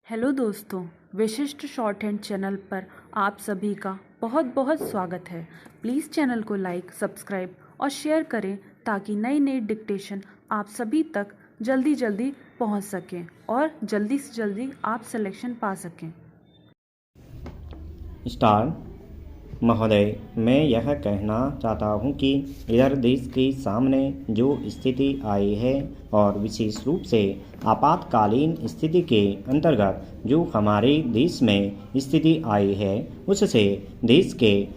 Hello दोस्तों, विशिष्ट short hand channel पर आप सभी का बहुत बहुत स्वागत है। प्लीज़ चैनल को लाइक, सब्सक्राइब और शेयर करें ताकि नई नई डिक्टेशन आप सभी तक जल्दी जल्दी पहुंच सकें और जल्दी से जल्दी आप सिलेक्शन पा सकें। स्टार महोदय, मैं यह कहना चाहता हूं कि इधर देश के सामने जो स्थिति आई है और विशेष रूप से आपातकालीन स्थिति के अंतर्गत जो हमारे देश में स्थिति आई है, उससे देश के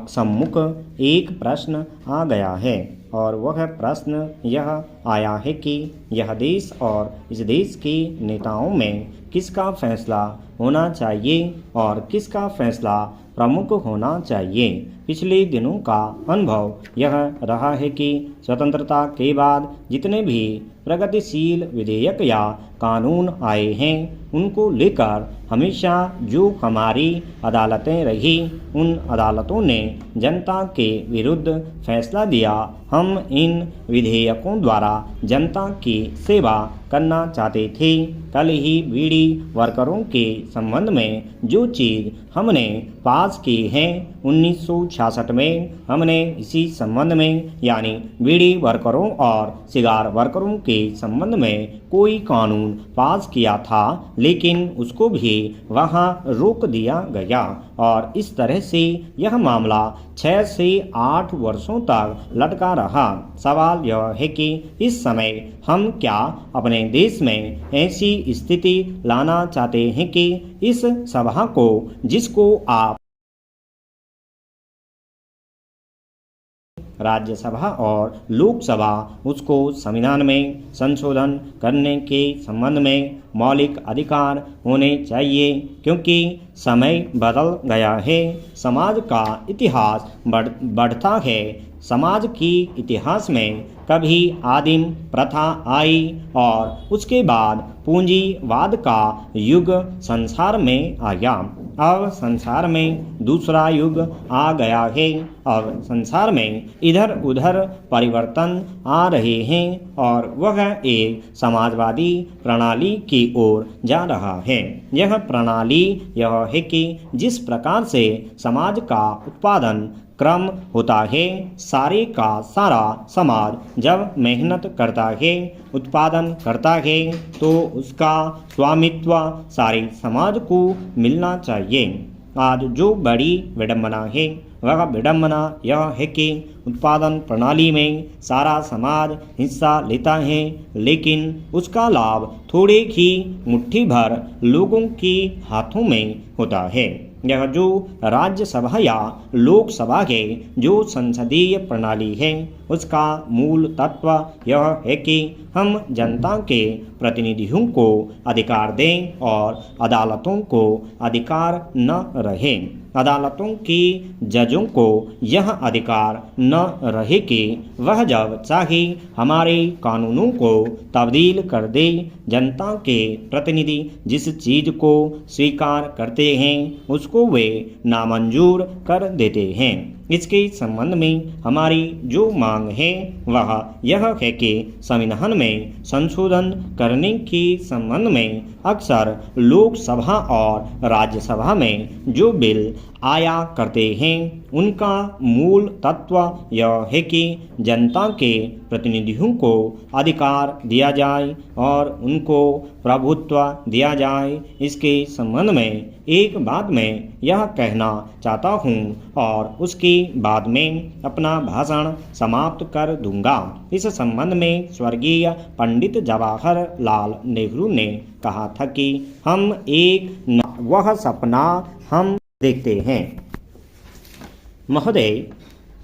सम्मुख एक प्रश्न आ गया है और वह प्रश्न यह आया है कि यह देश और इस देश के नेताओं में किसका फैसला होना चाहिए और किसका फैसला प्रमुख होना चाहिए। पिछले दिनों का अनुभव यह रहा है कि स्वतंत्रता के बाद जितने भी प्रगतिशील विधेयक या कानून आए हैं, उनको लेकर हमेशा जो हमारी अदालतें रही, उन अदालतों ने जनता के विरुद्ध फैसला दिया। हम इन विधेयकों द्वारा जनता की सेवा करना चाहते थे। कल ही बीड़ी वर्करों के संबंध में जो चीज़ हमने पास की है, 1966 में हमने इसी संबंध में यानी बीड़ी वर्करों और सिगार वर्करों के संबंध में कोई कानून पास किया था, लेकिन उसको भी वहाँ रोक दिया गया और इस तरह से यह मामला 6 से 8 वर्षों तक लटका रहा। सवाल यह है कि इस समय हम क्या अपने देश में ऐसी स्थिति लाना चाहते हैं कि इस सभा को, जिसको आप राज्यसभा और लोकसभा, उसको संविधान में संशोधन करने के संबंध में मौलिक अधिकार होने चाहिए, क्योंकि समय बदल गया है। समाज का इतिहास बढ़ता है। समाज की इतिहास में कभी आदिम प्रथा आई और उसके बाद पूंजीवाद का युग संसार में आया। अब संसार में दूसरा युग आ गया है। अब संसार में इधर उधर परिवर्तन आ रहे हैं और वह एक समाजवादी प्रणाली की ओर जा रहा है। यह प्रणाली यह है कि जिस प्रकार से समाज का उत्पादन क्रम होता है, सारे का सारा समाज जब मेहनत करता है, उत्पादन करता है, तो उसका स्वामित्व सारे समाज को मिलना चाहिए। आज जो बड़ी विडंबना है, वह विडंबना यह है कि उत्पादन प्रणाली में सारा समाज हिस्सा लेता है, लेकिन उसका लाभ थोड़े ही मुट्ठी भर लोगों के हाथों में होता है। यह जो राज्यसभा या लोकसभा के जो संसदीय प्रणाली है, उसका मूल तत्व यह है कि हम जनता के प्रतिनिधियों को अधिकार दें और अदालतों को अधिकार न रहे। अदालतों की जजों को यह अधिकार न रहे कि वह जब चाहे हमारे कानूनों को तब्दील कर दे। जनता के प्रतिनिधि जिस चीज़ को स्वीकार करते हैं, उसको वे नामंजूर कर देते हैं। इसके संबंध में हमारी जो मांग है, वह यह है कि संविधान में संशोधन करने के संबंध में अक्सर लोकसभा और राज्यसभा में जो बिल आया करते हैं, उनका मूल तत्व यह है कि जनता के प्रतिनिधियों को अधिकार दिया जाए और उनको प्रभुत्व दिया जाए। इसके संबंध में एक बात मैं यह कहना चाहता हूँ और उसके बाद में अपना भाषण समाप्त कर दूंगा। इस संबंध में स्वर्गीय पंडित जवाहरलाल नेहरू ने कहा था कि हम एक वह सपना हम देखते हैं। महोदय,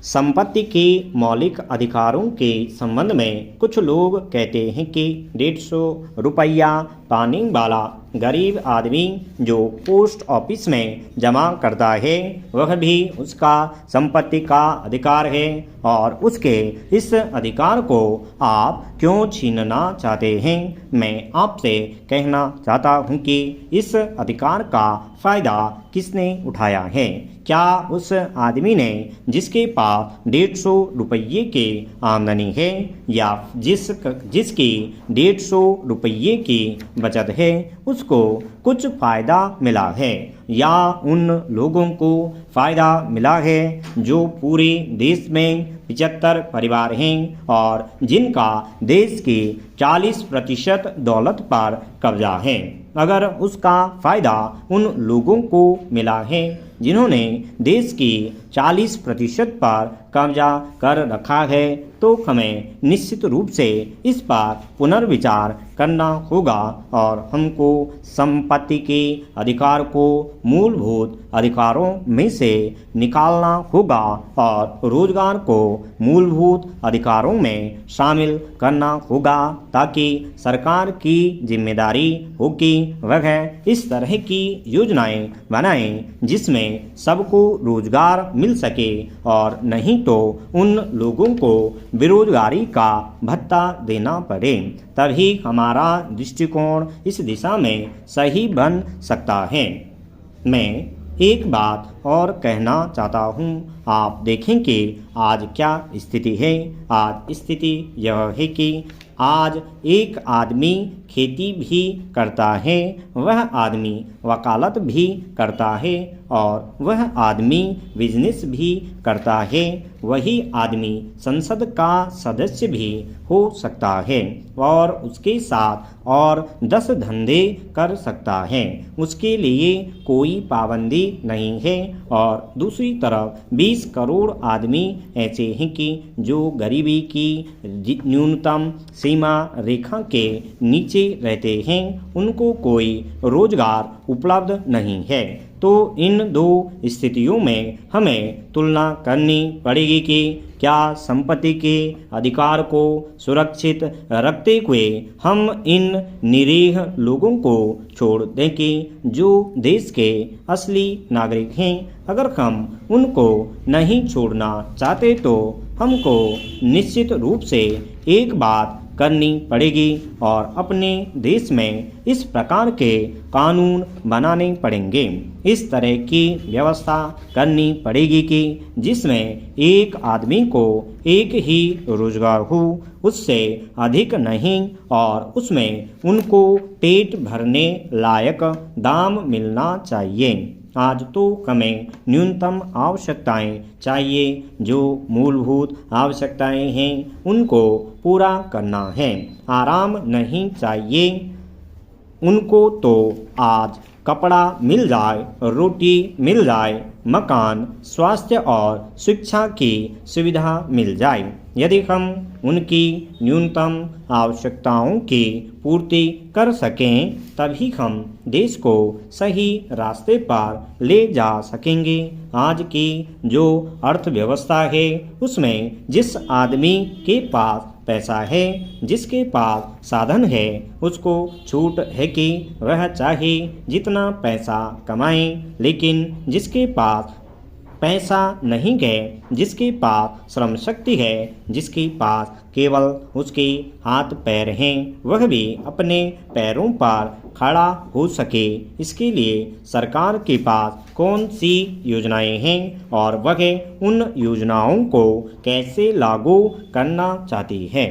संपत्ति के मौलिक अधिकारों के संबंध में कुछ लोग कहते हैं कि 150 रुपया पाने वाला गरीब आदमी जो पोस्ट ऑफिस में जमा करता है, वह भी उसका संपत्ति का अधिकार है और उसके इस अधिकार को आप क्यों छीनना चाहते हैं। मैं आपसे कहना चाहता हूं कि इस अधिकार का फ़ायदा किसने उठाया है? क्या उस आदमी ने जिसके पास 150 रुपये की आमदनी है या जिसकी 150 रुपये की बचत है उसको कुछ फ़ायदा मिला है या उन लोगों को फ़ायदा मिला है जो पूरे देश में 75 परिवार हैं और जिनका देश की 40% दौलत पर कब्जा है। अगर उसका फ़ायदा उन लोगों को मिला है जिन्होंने देश की 40% पर कब्जा कर रखा है तो हमें निश्चित रूप से इस पर पुनर्विचार करना होगा और हमको संपत्ति के अधिकार को मूलभूत अधिकारों में से निकालना होगा और रोजगार को मूलभूत अधिकारों में शामिल करना होगा ताकि सरकार की जिम्मेदारी हो कि वह इस तरह की योजनाएं बनाएं जिसमें सबको रोजगार मिल सके और नहीं तो उन लोगों को बेरोजगारी का भत्ता देना पड़े। तभी हमारा दृष्टिकोण इस दिशा में सही बन सकता है। मैं एक बात और कहना चाहता हूँ, आप देखें कि आज क्या स्थिति है। आज स्थिति यह है कि आज एक आदमी खेती भी करता है, वह आदमी वकालत भी करता है और वह आदमी बिजनेस भी करता है, वही आदमी संसद का सदस्य भी हो सकता है और उसके साथ और 10 धंधे कर सकता है। उसके लिए कोई पाबंदी नहीं है। और दूसरी तरफ 20 करोड़ आदमी ऐसे हैं कि जो गरीबी की न्यूनतम सीमा रेखा के नीचे रहते हैं, उनको कोई रोजगार उपलब्ध नहीं है। तो इन दो स्थितियों में हमें तुलना करनी पड़ेगी कि क्या संपत्ति के अधिकार को सुरक्षित रखते हुए हम इन निरीह लोगों को छोड़ दें कि जो देश के असली नागरिक हैं। अगर हम उनको नहीं छोड़ना चाहते तो हमको निश्चित रूप से एक बात करनी पड़ेगी और अपने देश में इस प्रकार के कानून बनाने पड़ेंगे। इस तरह की व्यवस्था करनी पड़ेगी कि जिसमें एक आदमी को एक ही रोजगार हो, उससे अधिक नहीं, और उसमें उनको पेट भरने लायक दाम मिलना चाहिए। आज तो हमें न्यूनतम आवश्यकताएं चाहिए, जो मूलभूत आवश्यकताएं हैं उनको पूरा करना है। आराम नहीं चाहिए उनको। तो आज कपड़ा मिल जाए, रोटी मिल जाए, मकान, स्वास्थ्य और शिक्षा की सुविधा मिल जाए। यदि हम उनकी न्यूनतम आवश्यकताओं की पूर्ति कर सकें तभी हम देश को सही रास्ते पर ले जा सकेंगे। आज की जो अर्थव्यवस्था है उसमें जिस आदमी के पास पैसा है, जिसके पास साधन है, उसको छूट है कि वह चाहे जितना पैसा कमाए, लेकिन जिसके पास पैसा नहीं है, जिसके पास श्रम शक्ति है, जिसके पास केवल उसके हाथ पैर हैं, वह भी अपने पैरों पर खड़ा हो सके, इसके लिए सरकार के पास कौन सी योजनाएं हैं और वह उन योजनाओं को कैसे लागू करना चाहती है।